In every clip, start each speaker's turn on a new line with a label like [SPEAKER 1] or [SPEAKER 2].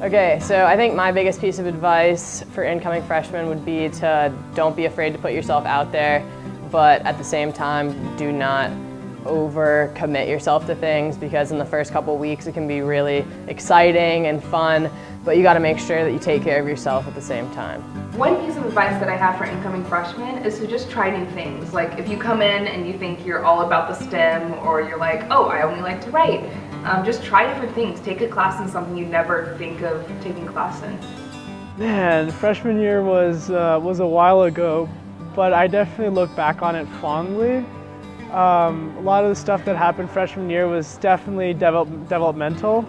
[SPEAKER 1] Okay, so I think my biggest piece of advice for incoming freshmen would be to don't be afraid to put yourself out there, but at the same time, do not overcommit yourself to things, because in the first couple weeks it can be really exciting and fun, but you got to make sure that you take care of yourself at the same time.
[SPEAKER 2] One piece of advice that I have for incoming freshmen is to just try new things. Like if you come in and you think you're all about the STEM, or you're like, oh, I only like to write, just try different things. Take a class in something you never think of taking class in.
[SPEAKER 3] Man, freshman year was a while ago, but I definitely look back on it fondly. A lot of the stuff that happened freshman year was definitely developmental.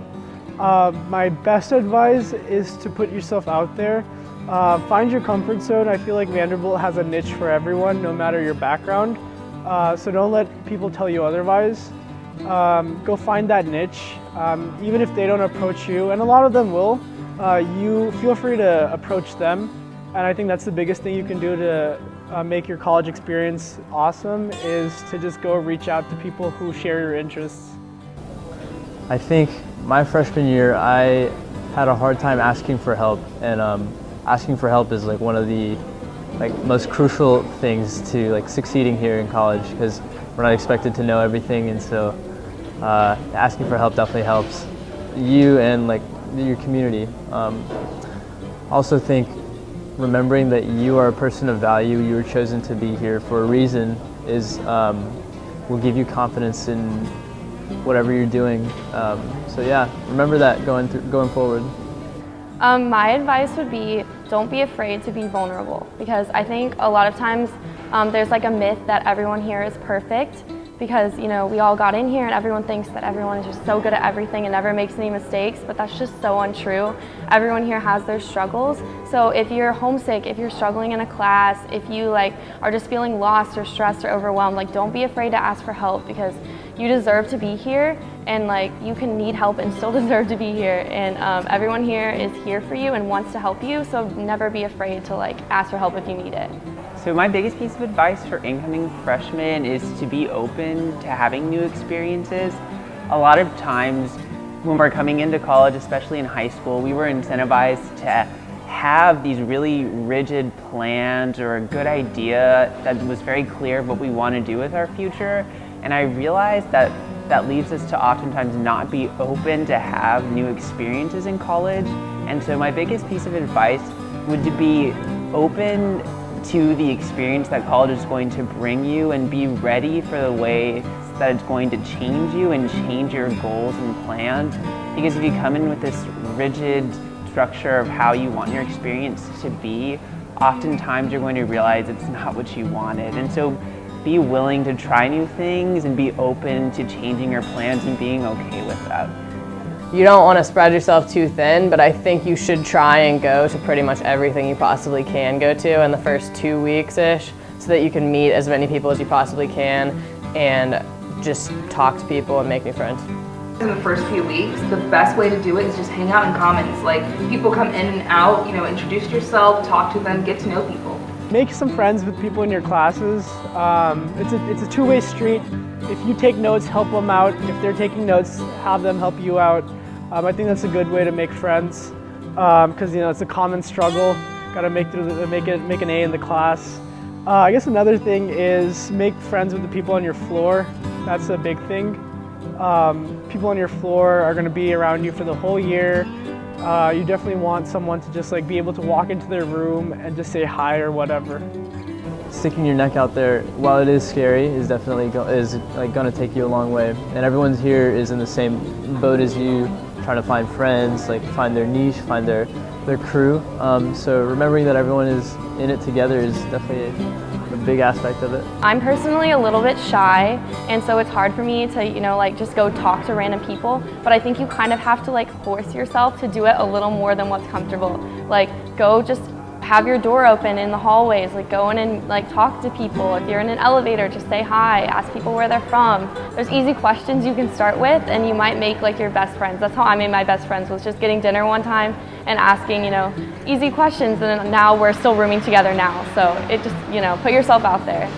[SPEAKER 3] My best advice is to put yourself out there. Find your comfort zone. I feel like Vanderbilt has a niche for everyone, no matter your background. So don't let people tell you otherwise. Go find that niche, even if they don't approach you, and a lot of them will. You feel free to approach them, and I think that's the biggest thing you can do to make your college experience awesome, is to just go reach out to people who share your interests.
[SPEAKER 4] I think my freshman year I had a hard time asking for help, and asking for help is like one of the most crucial things to succeeding here in college, because we're not expected to know everything, and so asking for help definitely helps you and your community. Also think remembering that you are a person of value, you were chosen to be here for a reason, will give you confidence in whatever you're doing. So yeah, remember that going forward.
[SPEAKER 5] My advice would be, don't be afraid to be vulnerable, because I think a lot of times there's a myth that everyone here is perfect, because we all got in here and everyone thinks that everyone is just so good at everything and never makes any mistakes, but that's just so untrue. Everyone here has their struggles. So if you're homesick, if you're struggling in a class, if you are just feeling lost or stressed or overwhelmed, don't be afraid to ask for help, because you deserve to be here, and you can need help and still deserve to be here, and everyone here is here for you and wants to help you, so never be afraid to ask for help if you need it.
[SPEAKER 6] So my biggest piece of advice for incoming freshmen is to be open to having new experiences. A lot of times when we're coming into college, especially in high school, we were incentivized to have these really rigid plans or a good idea that was very clear of what we want to do with our future. And I realized that that leads us to oftentimes not be open to have new experiences in college. And so my biggest piece of advice would be open to the experience that college is going to bring you, and be ready for the way that it's going to change you and change your goals and plans. Because if you come in with this rigid structure of how you want your experience to be, oftentimes you're going to realize it's not what you wanted. And so be willing to try new things and be open to changing your plans and being okay with that.
[SPEAKER 1] You don't want to spread yourself too thin, but I think you should try and go to pretty much everything you possibly can go to in the first 2 weeks-ish, so that you can meet as many people as you possibly can and just talk to people and make new friends.
[SPEAKER 2] In the first few weeks, the best way to do it is just hang out in commons. People come in and out, introduce yourself, talk to them, get to know people.
[SPEAKER 3] Make some friends with people in your classes. It's a two-way street. If you take notes, help them out. If they're taking notes, have them help you out. I think that's a good way to make friends, because it's a common struggle. Got to make an A in the class. I guess another thing is make friends with the people on your floor. That's a big thing. People on your floor are going to be around you for the whole year. You definitely want someone to just be able to walk into their room and just say hi or whatever.
[SPEAKER 4] Sticking your neck out there, while it is scary, is definitely going to take you a long way. And everyone here is in the same boat as you, trying to find friends, find their niche, find their crew. So remembering that everyone is in it together is definitely a big aspect of it.
[SPEAKER 5] I'm personally a little bit shy, and so it's hard for me to just go talk to random people, but I think you kind of have to force yourself to do it a little more than what's comfortable. Go just have your door open in the hallways, go in and talk to people. If you're in an elevator, just say hi, ask people where they're from. There's easy questions you can start with, and you might make your best friends. That's how I made my best friends, was just getting dinner one time and asking easy questions, and now we're still rooming together now. So it just, put yourself out there.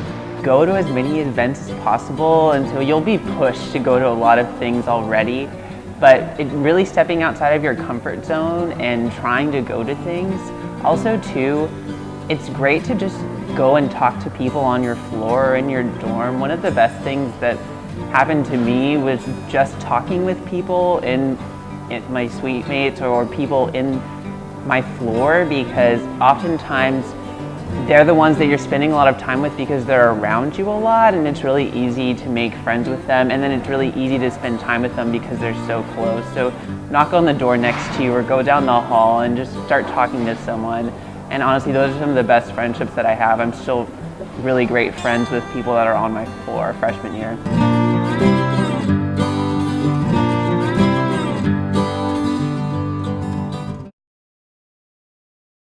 [SPEAKER 6] Go to as many events as possible until you'll be pushed to go to a lot of things already. but really stepping outside of your comfort zone and trying to go to things. Also too, it's great to just go and talk to people on your floor or in your dorm. One of the best things that happened to me was just talking with people in my suite mates or people in my floor, because oftentimes they're the ones that you're spending a lot of time with because they're around you a lot, and it's really easy to make friends with them, and then it's really easy to spend time with them because they're so close. So knock on the door next to you or go down the hall and just start talking to someone. And honestly, those are some of the best friendships that I have. I'm still really great friends with people that are on my floor freshman year.